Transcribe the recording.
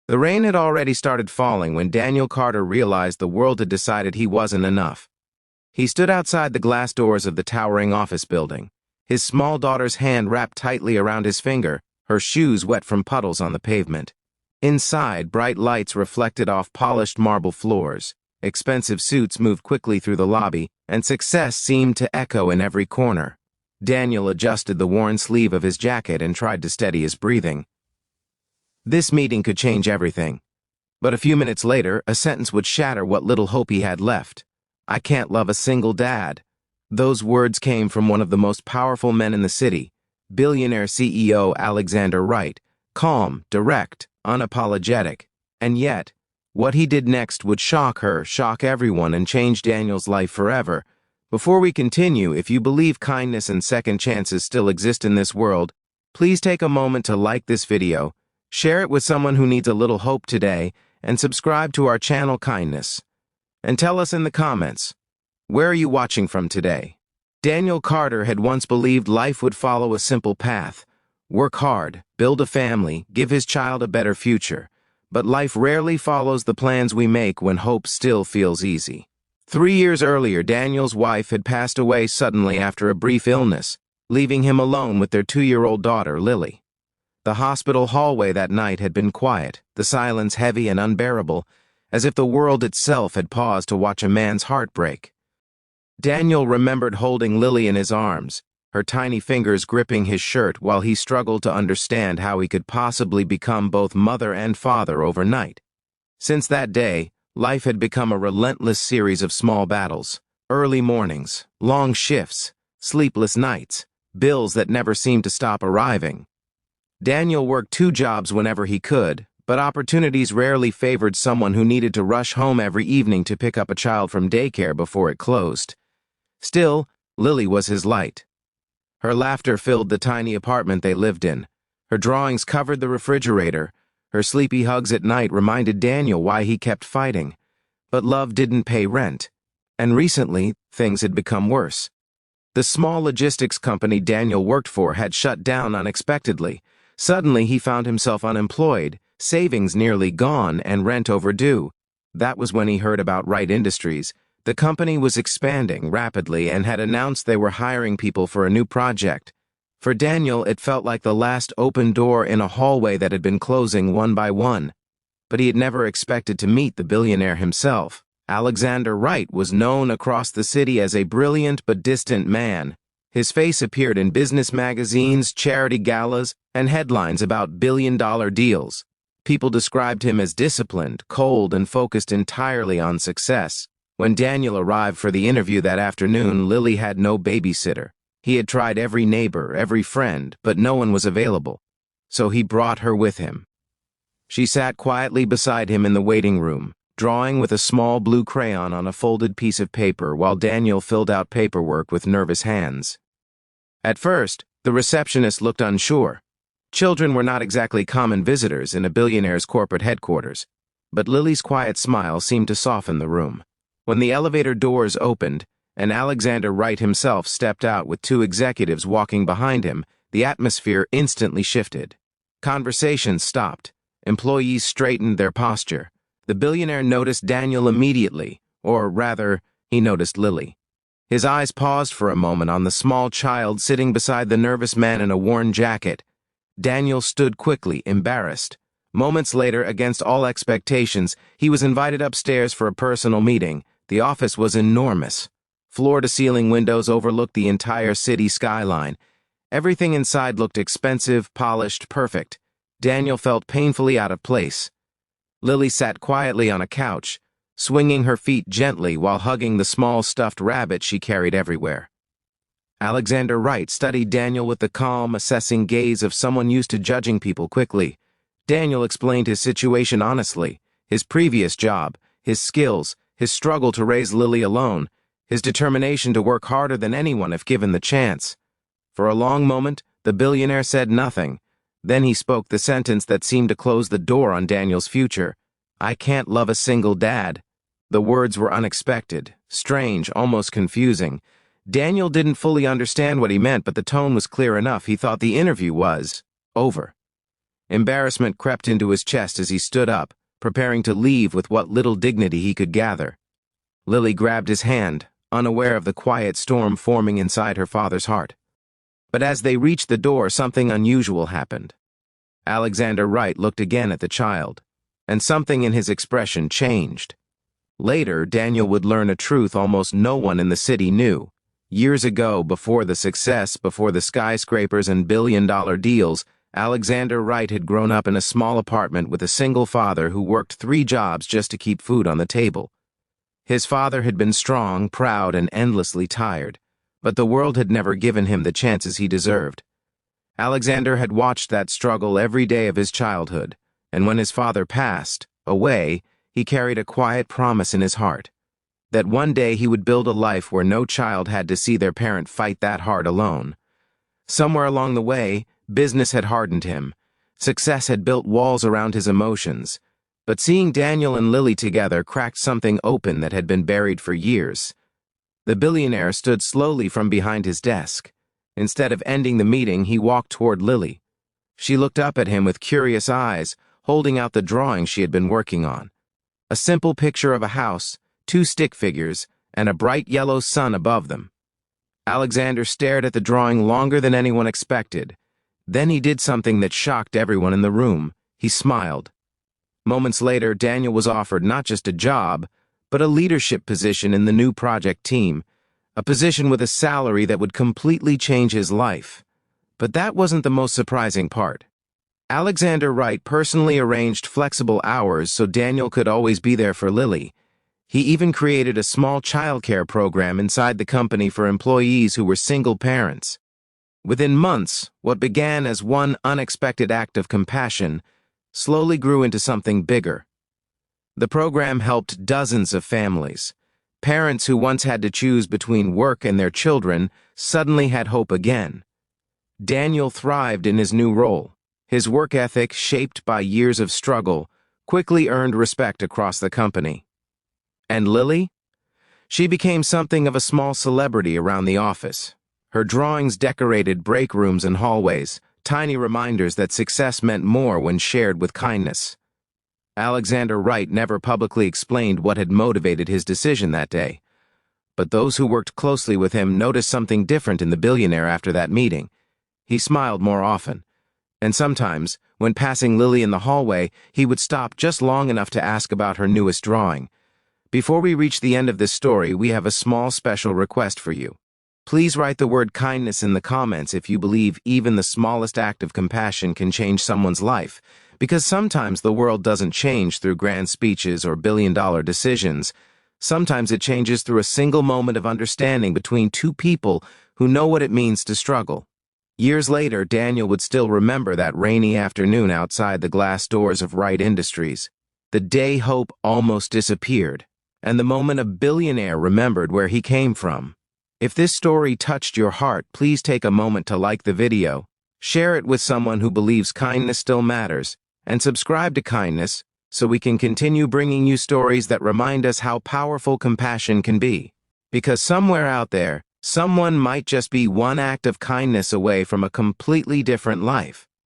The rain had already started falling when Daniel Carter realized the world had decided he wasn't enough. He stood outside the glass doors of the towering office building, his small daughter's hand wrapped tightly around his finger, her shoes wet from puddles on the pavement. Inside, bright lights reflected off polished marble floors, expensive suits moved quickly through the lobby, and success seemed to echo in every corner. Daniel adjusted the worn sleeve of his jacket and tried to steady his breathing. This meeting could change everything. But a few minutes later, a sentence would shatter what little hope he had left. "I can't love a single dad." Those words came from one of the most powerful men in the city, Billionaire CEO Alexander Wright, calm, direct, unapologetic. And yet, what he did next would shock her, shock everyone, and change Daniel's life forever. Before we continue, if you believe kindness and second chances still exist in this world, please take a moment to like this video, share it with someone who needs a little hope today, and subscribe to our channel Kindness. And tell us in the comments, where are you watching from today? Daniel Carter had once believed life would follow a simple path. Work hard, build a family, give his child a better future. But life rarely follows the plans we make when hope still feels easy. 3 years earlier, Daniel's wife had passed away suddenly after a brief illness, leaving him alone with their 2-year-old daughter, Lily. The hospital hallway that night had been quiet, the silence heavy and unbearable, as if the world itself had paused to watch a man's heart break. Daniel remembered holding Lily in his arms, her tiny fingers gripping his shirt while he struggled to understand how he could possibly become both mother and father overnight. Since that day, life had become a relentless series of small battles, early mornings, long shifts, sleepless nights, bills that never seemed to stop arriving. Daniel worked 2 jobs whenever he could, but opportunities rarely favored someone who needed to rush home every evening to pick up a child from daycare before it closed. Still, Lily was his light. Her laughter filled the tiny apartment they lived in. Her drawings covered the refrigerator. Her sleepy hugs at night reminded Daniel why he kept fighting. But love didn't pay rent. And recently, things had become worse. The small logistics company Daniel worked for had shut down unexpectedly. Suddenly, he found himself unemployed, savings nearly gone, and rent overdue. That was when he heard about Wright Industries. The company was expanding rapidly and had announced they were hiring people for a new project. For Daniel, it felt like the last open door in a hallway that had been closing one by one. But he had never expected to meet the billionaire himself. Alexander Wright was known across the city as a brilliant but distant man. His face appeared in business magazines, charity galas, and headlines about billion-dollar deals. People described him as disciplined, cold, and focused entirely on success. When Daniel arrived for the interview that afternoon, Lily had no babysitter. He had tried every neighbor, every friend, but no one was available. So he brought her with him. She sat quietly beside him in the waiting room, drawing with a small blue crayon on a folded piece of paper while Daniel filled out paperwork with nervous hands. At first, the receptionist looked unsure. Children were not exactly common visitors in a billionaire's corporate headquarters, but Lily's quiet smile seemed to soften the room. When the elevator doors opened, and Alexander Wright himself stepped out with 2 executives walking behind him, the atmosphere instantly shifted. Conversations stopped. Employees straightened their posture. The billionaire noticed Daniel immediately, or rather, he noticed Lily. His eyes paused for a moment on the small child sitting beside the nervous man in a worn jacket. Daniel stood quickly, embarrassed. Moments later, against all expectations, he was invited upstairs for a personal meeting. The office was enormous. Floor-to-ceiling windows overlooked the entire city skyline. Everything inside looked expensive, polished, perfect. Daniel felt painfully out of place. Lily sat quietly on a couch, swinging her feet gently while hugging the small stuffed rabbit she carried everywhere. Alexander Wright studied Daniel with the calm, assessing gaze of someone used to judging people quickly. Daniel explained his situation honestly, his previous job, his skills, his struggle to raise Lily alone, his determination to work harder than anyone if given the chance. For a long moment, the billionaire said nothing. Then he spoke the sentence that seemed to close the door on Daniel's future. "I can't love a single dad." The words were unexpected, strange, almost confusing. Daniel didn't fully understand what he meant, but the tone was clear enough. He thought the interview was over. Embarrassment crept into his chest as he stood up, preparing to leave with what little dignity he could gather. Lily grabbed his hand, unaware of the quiet storm forming inside her father's heart. But as they reached the door, something unusual happened. Alexander Wright looked again at the child, and something in his expression changed. Later, Daniel would learn a truth almost no one in the city knew. Years ago, before the success, before the skyscrapers and billion-dollar deals, Alexander Wright had grown up in a small apartment with a single father who worked 3 jobs just to keep food on the table. His father had been strong, proud, and endlessly tired, but the world had never given him the chances he deserved. Alexander had watched that struggle every day of his childhood, and when his father passed away, he carried a quiet promise in his heart, that one day he would build a life where no child had to see their parent fight that hard alone. Somewhere along the way, business had hardened him. Success had built walls around his emotions. But seeing Daniel and Lily together cracked something open that had been buried for years. The billionaire stood slowly from behind his desk. Instead of ending the meeting, he walked toward Lily. She looked up at him with curious eyes, holding out the drawing she had been working on. A simple picture of a house, 2 stick figures, and a bright yellow sun above them. Alexander stared at the drawing longer than anyone expected. Then he did something that shocked everyone in the room. He smiled. Moments later, Daniel was offered not just a job, but a leadership position in the new project team, a position with a salary that would completely change his life. But that wasn't the most surprising part. Alexander Wright personally arranged flexible hours so Daniel could always be there for Lily. He even created a small childcare program inside the company for employees who were single parents. Within months, what began as one unexpected act of compassion slowly grew into something bigger. The program helped dozens of families. Parents who once had to choose between work and their children suddenly had hope again. Daniel thrived in his new role. His work ethic, shaped by years of struggle, quickly earned respect across the company. And Lily? She became something of a small celebrity around the office. Her drawings decorated break rooms and hallways, tiny reminders that success meant more when shared with kindness. Alexander Wright never publicly explained what had motivated his decision that day. But those who worked closely with him noticed something different in the billionaire after that meeting. He smiled more often. And sometimes, when passing Lily in the hallway, he would stop just long enough to ask about her newest drawing. Before we reach the end of this story, we have a small special request for you. Please write the word kindness in the comments if you believe even the smallest act of compassion can change someone's life, because sometimes the world doesn't change through grand speeches or billion-dollar decisions. Sometimes it changes through a single moment of understanding between 2 people who know what it means to struggle. Years later, Daniel would still remember that rainy afternoon outside the glass doors of Wright Industries, the day hope almost disappeared, and the moment a billionaire remembered where he came from. If this story touched your heart, please take a moment to like the video, share it with someone who believes kindness still matters, and subscribe to Kindness so we can continue bringing you stories that remind us how powerful compassion can be. Because somewhere out there, someone might just be one act of kindness away from a completely different life.